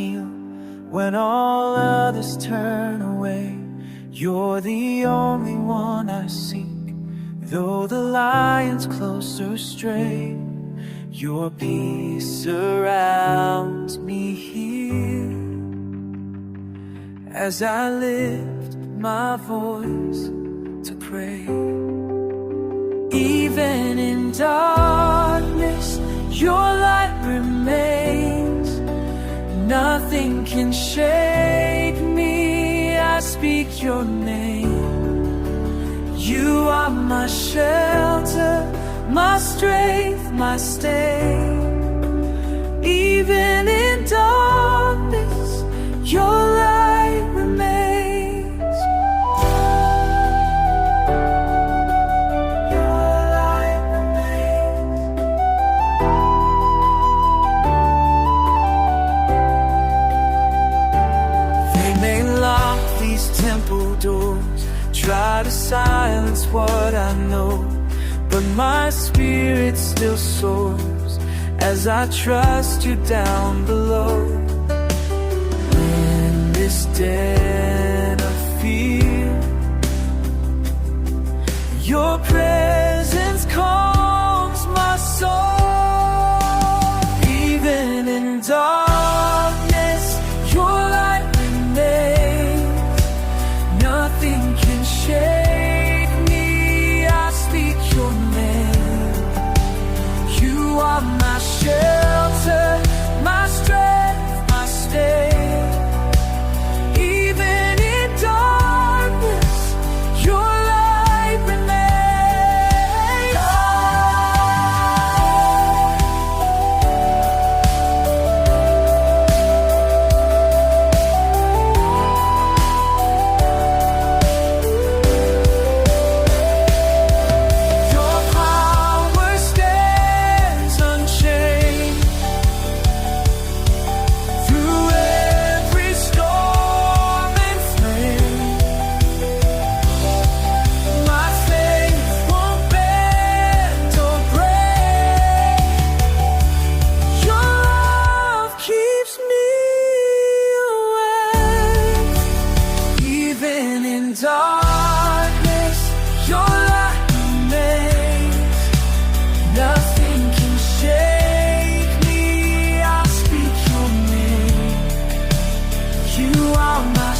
kneel when all others turn away. You're the only one I seek, though the lions closer stray. Your peace surrounds me here as I lift my voice to pray. Even in darkness, your light remains. Nothing can shake me. I speak your name. You are my shelter, my strength, my stay. Even in darkness, your light remains. Your light remains. They may lock these temple doors, try to silence what I know, but my spirit still soars as I trust you down below. In this den of fear, your presence calms my soul. Even in darkness, your light remains. Nothing can shake me. I speak your name. You are my shelter, my strength, my stay. Even in darkness, your light remains. Your power stands unchanged through every storm and flame. My faith won't bend or break. Your love keeps me awake. Even in darkness, your light remains. Nothing can shake me. I speak your name. You are my